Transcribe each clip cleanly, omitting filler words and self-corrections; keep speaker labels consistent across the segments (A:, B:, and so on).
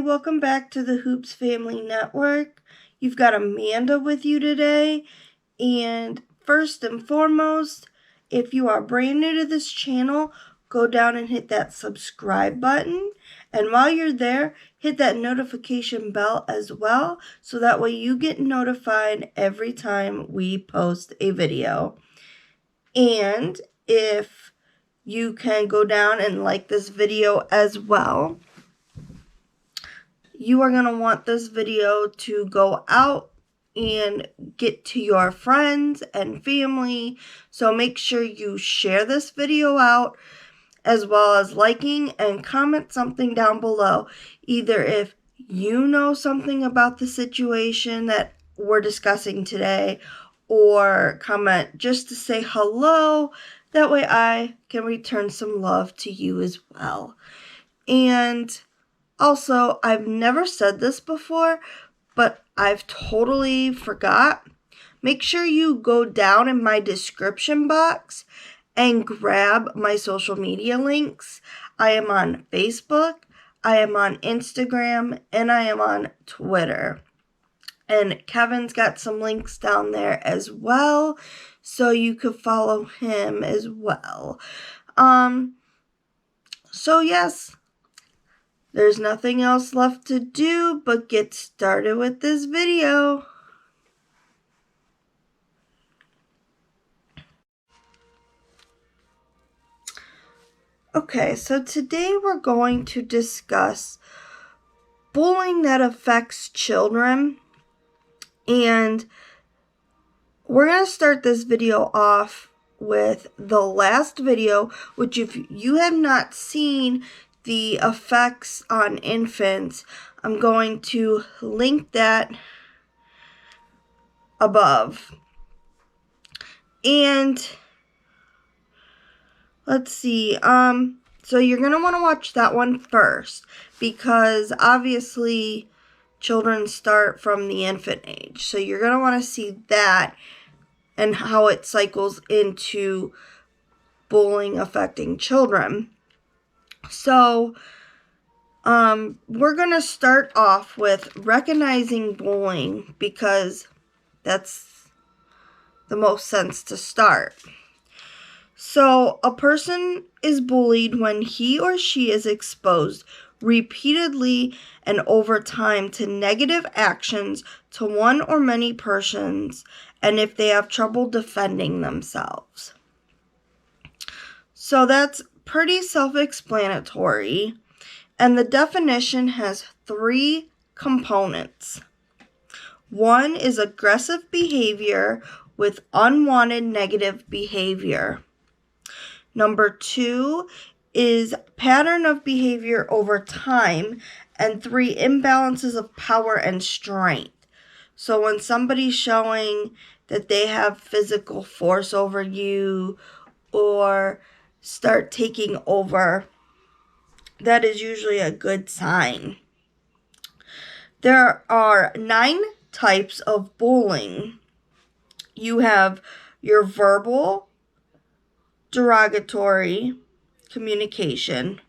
A: welcome back to the Hoops Family Network. You've got Amanda with you today, and first and foremost, if you are brand new to this channel, go down and hit that subscribe button, and while you're there, hit that notification bell as well, so that way you get notified every time we post a video. And if you can go down and like this video as well, you are going to want this video to go out and get to your friends and family. So make sure you share this video out, as well as liking and comment something down below. Either if you know something about the situation that we're discussing today, or comment just to say hello. That way I can return some love to you as well. And also, I've never said this before, but I've totally forgot. Make sure you go down in my description box and grab my social media links. I am on Facebook, I am on Instagram, and I am on Twitter. And Kevin's got some links down there as well, so you could follow him as well. So yes, there's nothing else left to do but get started with this video. Okay, so today we're going to discuss bullying that affects children. And we're going to start this video off with the last video, which if you have not seen the effects on infants, I'm going to link that above. And let's see, so you're going to want to watch that one first, because obviously children start from the infant age. So you're going to want to see that and how it cycles into bullying affecting children. So we're going to start off with recognizing bullying, because that's the most sense to start. So a person is bullied when he or she is exposed repeatedly and over time to negative actions to one or many persons, and if they have trouble defending themselves. So that's pretty self-explanatory, and the definition has 3 components. One is aggressive behavior with unwanted negative behavior. Number 2 is pattern of behavior over time, and 3, imbalances of power and strength. So when somebody's showing that they have physical force over you or start taking over, that is usually a good sign. There are 9 types of bullying. You have your verbal, derogatory communication.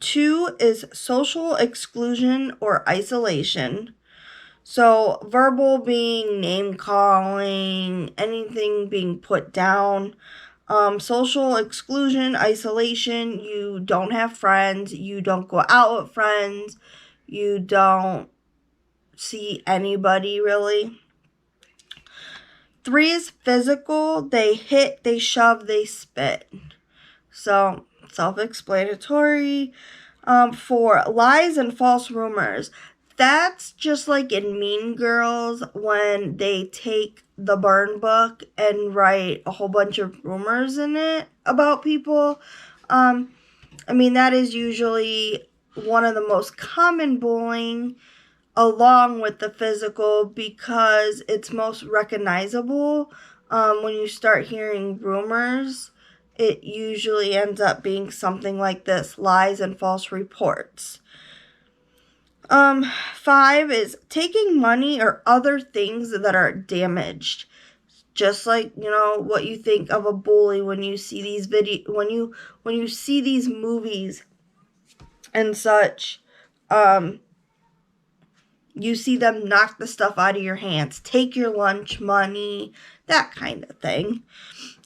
A: 2 is social exclusion or isolation. So verbal being name calling, anything being put down. Social exclusion, isolation, you don't have friends, you don't go out with friends, you don't see anybody really. 3 is physical, they hit, they shove, they spit. So self-explanatory. 4, lies and false rumors. That's just like in Mean Girls when they take the burn book and write a whole bunch of rumors in it about people. I mean, that is usually one of the most common bullying, along with the physical, because it's most recognizable. When you start hearing rumors, it usually ends up being something like this: lies and false reports. 5 is taking money or other things that are damaged. Just like, what you think of a bully when you see these when you see these movies and such. You see them knock the stuff out of your hands, take your lunch money, that kind of thing.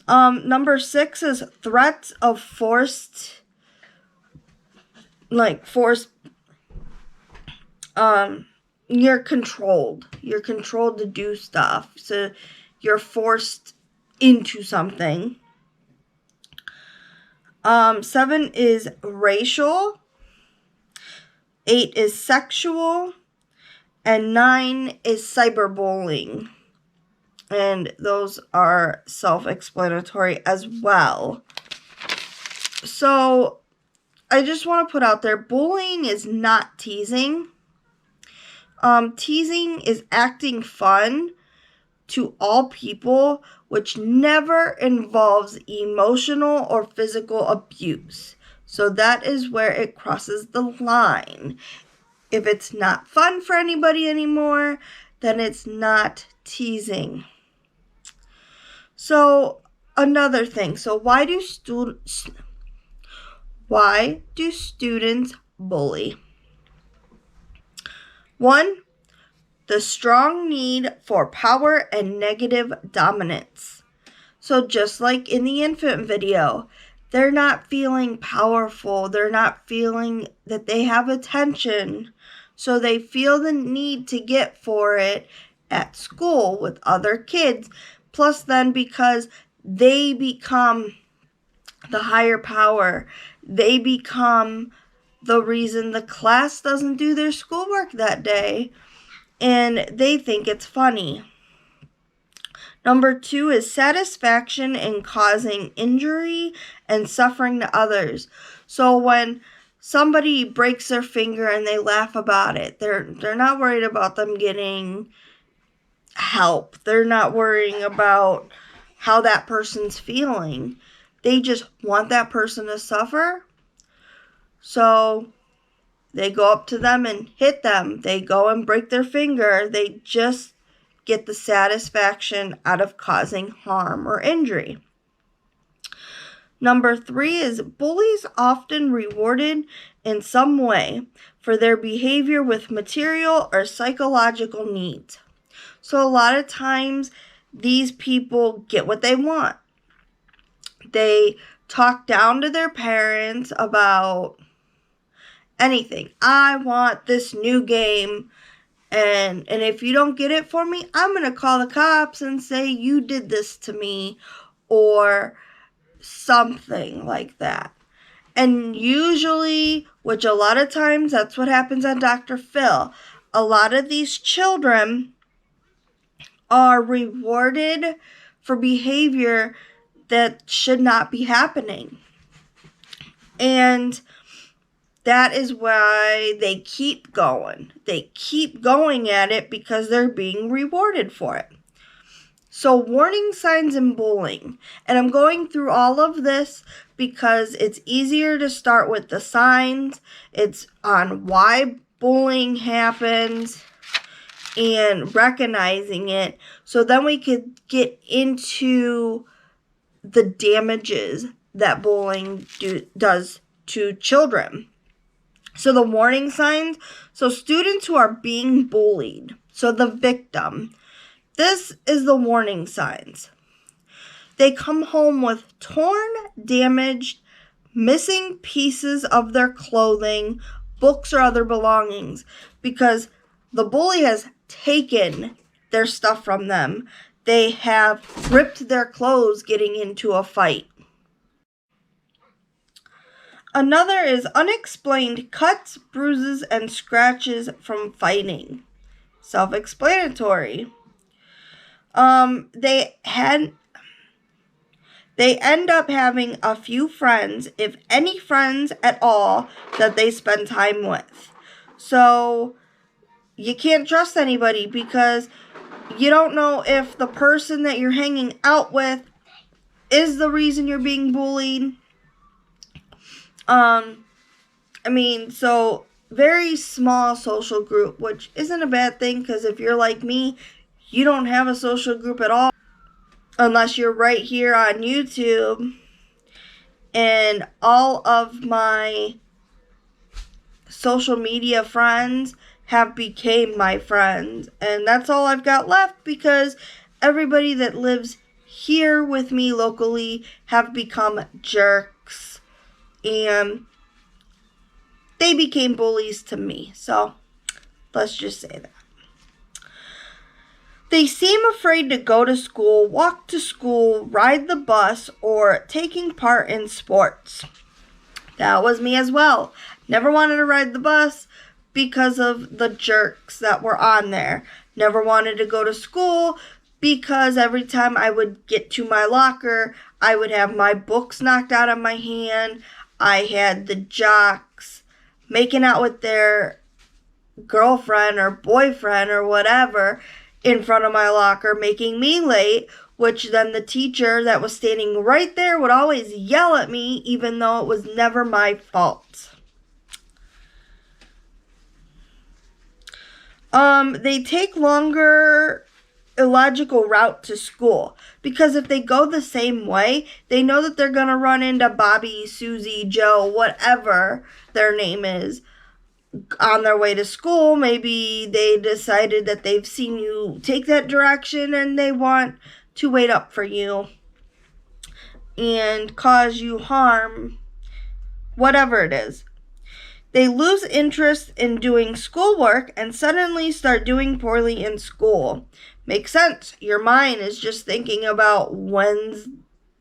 A: Number 6 is threats of forced, you're controlled. You're controlled to do stuff. So you're forced into something. 7 is racial. 8 is sexual. And 9 is cyberbullying. And those are self-explanatory as well. So I just want to put out there, bullying is not teasing. Teasing is acting fun to all people, which never involves emotional or physical abuse. So that is where it crosses the line. If it's not fun for anybody anymore, then it's not teasing. So another thing, so why do students bully? 1, the strong need for power and negative dominance. So just like in the infant video, they're not feeling powerful. They're not feeling that they have attention. So they feel the need to get for it at school with other kids. Plus then because they become the higher power, they become the reason the class doesn't do their schoolwork that day, and they think it's funny. Number 2 is satisfaction in causing injury and suffering to others. So when somebody breaks their finger and they laugh about it, they're not worried about them getting help. They're not worrying about how that person's feeling. They just want that person to suffer. So they go up to them and hit them. They go and break their finger. They just get the satisfaction out of causing harm or injury. Number 3 is bullies often rewarded in some way for their behavior with material or psychological needs. So a lot of times these people get what they want. They talk down to their parents about anything. I want this new game, and if you don't get it for me, I'm going to call the cops and say you did this to me, or something like that. And usually, which a lot of times that's what happens on Dr. Phil, a lot of these children are rewarded for behavior that should not be happening. And that is why they keep going. They keep going at it because they're being rewarded for it. So warning signs in bullying. And I'm going through all of this because it's easier to start with the signs. It's on why bullying happens and recognizing it. So then we could get into the damages that bullying does to children. So the warning signs, so students who are being bullied, so the victim, this is the warning signs. They come home with torn, damaged, missing pieces of their clothing, books, or other belongings because the bully has taken their stuff from them. They have ripped their clothes getting into a fight. Another is unexplained cuts, bruises, and scratches from fighting. Self-explanatory. They end up having a few friends, if any friends at all, that they spend time with. So you can't trust anybody because you don't know if the person that you're hanging out with is the reason you're being bullied. So very small social group, which isn't a bad thing because if you're like me, you don't have a social group at all unless you're right here on YouTube. And all of my social media friends have became my friends, and that's all I've got left because everybody that lives here with me locally have become jerks, and they became bullies to me. So let's just say that. They seem afraid to go to school, walk to school, ride the bus, or taking part in sports. That was me as well. Never wanted to ride the bus because of the jerks that were on there. Never wanted to go to school because every time I would get to my locker, I would have my books knocked out of my hand. I had the jocks making out with their girlfriend or boyfriend or whatever in front of my locker, making me late, which then the teacher that was standing right there would always yell at me, even though it was never my fault. They take longer illogical route to school because if they go the same way, they know that they're going to run into Bobby, Susie, Joe, whatever their name is, on their way to school. Maybe they decided that they've seen you take that direction and they want to wait up for you and cause you harm, whatever it is. They lose interest in doing schoolwork and suddenly start doing poorly in school. Makes sense. Your mind is just thinking about when's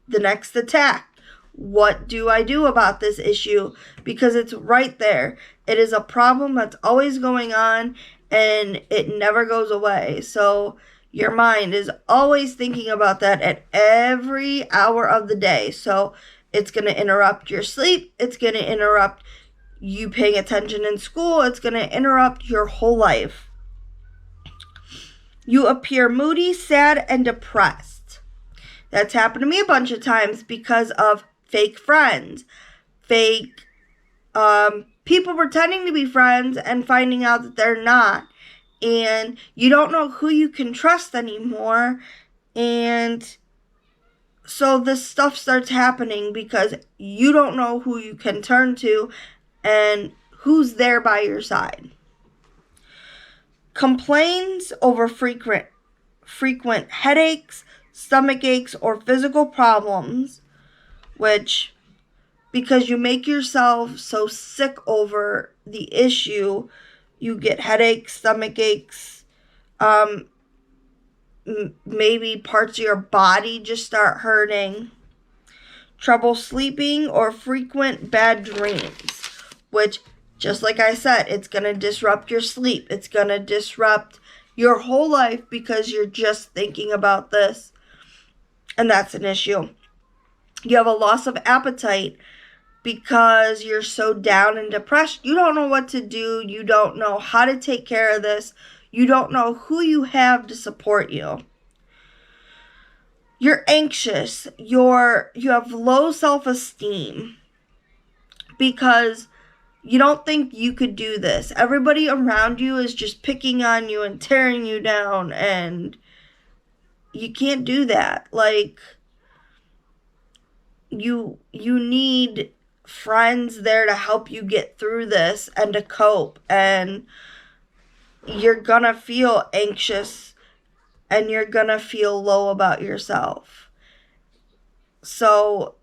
A: the next attack. What do I do about this issue? Because it's right there. It is a problem that's always going on and it never goes away. So your mind is always thinking about that at every hour of the day. So it's going to interrupt your sleep. It's going to interrupt you paying attention in school. It's going to interrupt your whole life. You appear moody, sad, and depressed. That's happened to me a bunch of times because of fake friends, fake people pretending to be friends and finding out that they're not. And you don't know who you can trust anymore. And so this stuff starts happening because you don't know who you can turn to and who's there by your side. Complaints over frequent headaches, stomach aches, or physical problems, which, because you make yourself so sick over the issue, you get headaches, stomach aches, maybe parts of your body just start hurting. Trouble sleeping or frequent bad dreams, which, just like I said, it's going to disrupt your sleep. It's going to disrupt your whole life because you're just thinking about this. And that's an issue. You have a loss of appetite because you're so down and depressed. You don't know what to do. You don't know how to take care of this. You don't know who you have to support you. You're anxious. You have low self-esteem because you don't think you could do this. Everybody around you is just picking on you and tearing you down, and you can't do that. Like, you need friends there to help you get through this and to cope, and you're gonna feel anxious and you're gonna feel low about yourself. So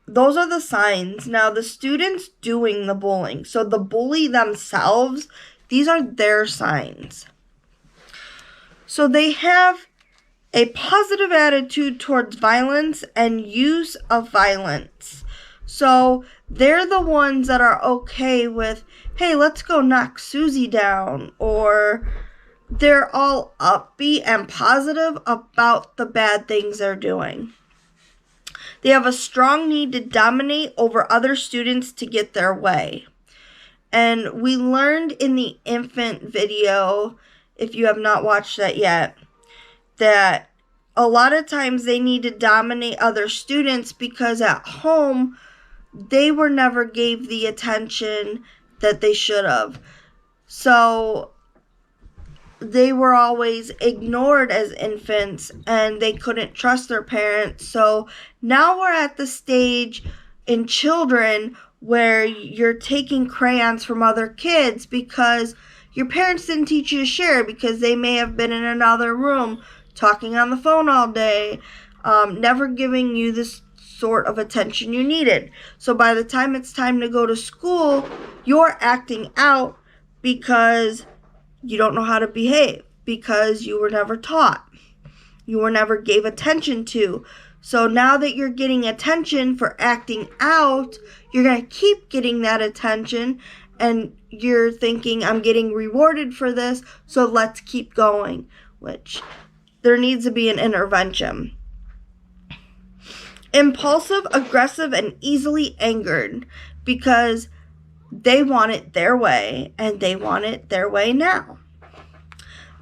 A: those are the signs. Now, the students doing the bullying, so the bully themselves, these are their signs. So they have a positive attitude towards violence and use of violence. So they're the ones that are okay with, hey, let's go knock Susie down, or they're all upbeat and positive about the bad things they're doing. They have a strong need to dominate over other students to get their way. And we learned in the infant video, if you have not watched that yet, that a lot of times they need to dominate other students because at home they were never gave the attention that they should have. So they were always ignored as infants and they couldn't trust their parents. So now we're at the stage in children where you're taking crayons from other kids because your parents didn't teach you to share, because they may have been in another room talking on the phone all day, never giving you this sort of attention you needed. So by the time it's time to go to school, you're acting out because you don't know how to behave, because you were never taught. You were never gave attention to. So now that you're getting attention for acting out, you're going to keep getting that attention, and you're thinking, I'm getting rewarded for this, so let's keep going, which there needs to be an intervention. Impulsive, aggressive, and easily angered, because they want it their way, and they want it their way now.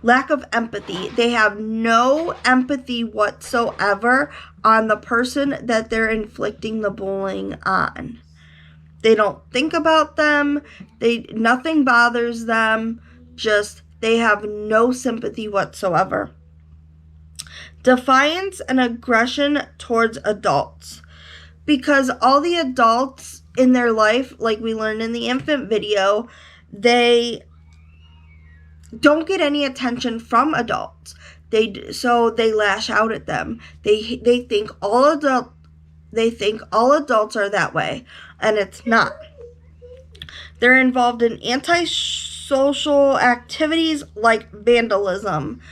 A: Lack of empathy. They have no empathy whatsoever on the person that they're inflicting the bullying on. They don't think about them. Nothing bothers them. Just they have no sympathy whatsoever. Defiance and aggression towards adults. Because all the adults in their life, like we learned in the infant video, they don't get any attention from adults. So they lash out at them. They think all adults are that way, and it's not. They're involved in antisocial activities like vandalism,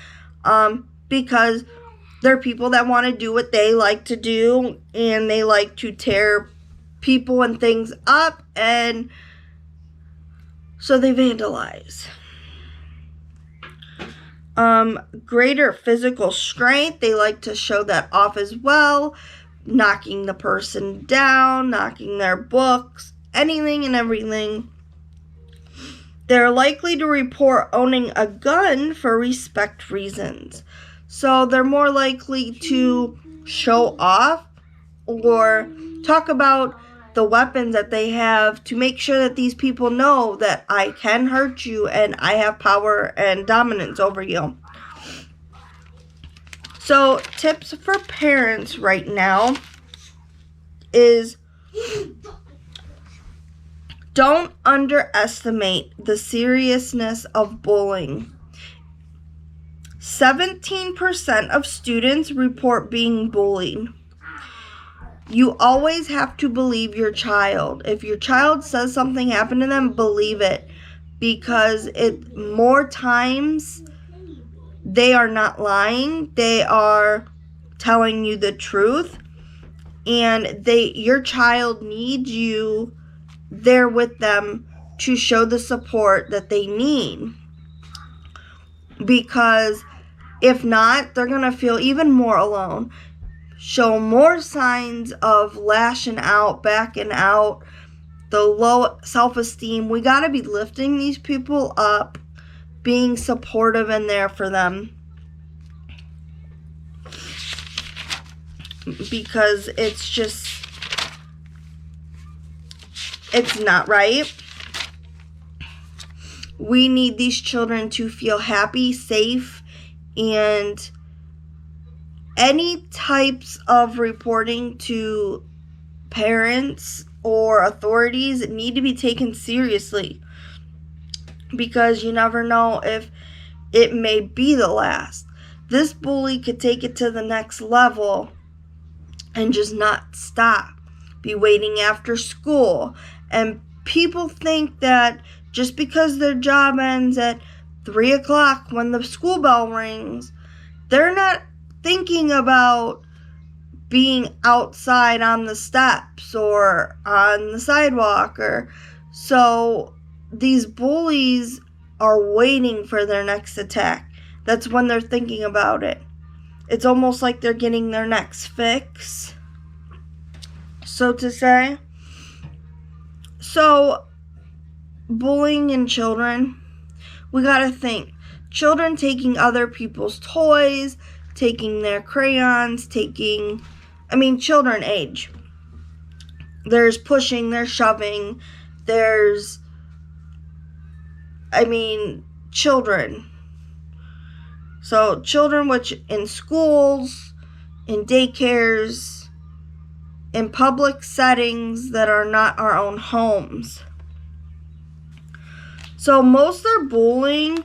A: because they're people that want to do what they like to do, and they like to tear people and things up, and so they vandalize. Greater physical strength. They like to show that off as well, knocking the person down, knocking their books, anything and everything. They're likely to report owning a gun for respect reasons. So they're more likely to show off or talk about the weapons that they have to make sure that these people know that I can hurt you and I have power and dominance over you. So tips for parents right now is don't underestimate the seriousness of bullying. 17% of students report being bullied. You always have to believe your child. If your child says something happened to them, believe it. Because more times they are not lying. They are telling you the truth. And your child needs you there with them to show the support that they need. Because if not, they're going to feel even more alone. Show more signs of lashing out, backing out, the low self-esteem. We got to be lifting these people up, being supportive and there for them. Because it's not right. We need these children to feel happy, safe, and any types of reporting to parents or authorities need to be taken seriously, because you never know if it may be the last. This bully could take it to the next level and just not stop. Be waiting after school. And people think that just because their job ends at 3 o'clock when the school bell rings, they're not thinking about being outside on the steps or on the sidewalk. So these bullies are waiting for their next attack. That's when they're thinking about it. It's almost like they're getting their next fix, so to say. So bullying in children, we gotta think. Children taking other people's toys, taking their crayons, children age. There's pushing, there's shoving, there's, children. So children which in schools, in daycares, in public settings that are not our own homes. So most are bullying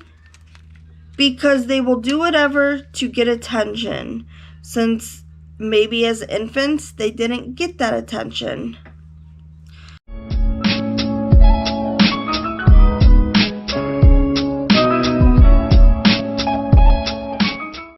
A: because they will do whatever to get attention, since maybe as infants they didn't get that attention.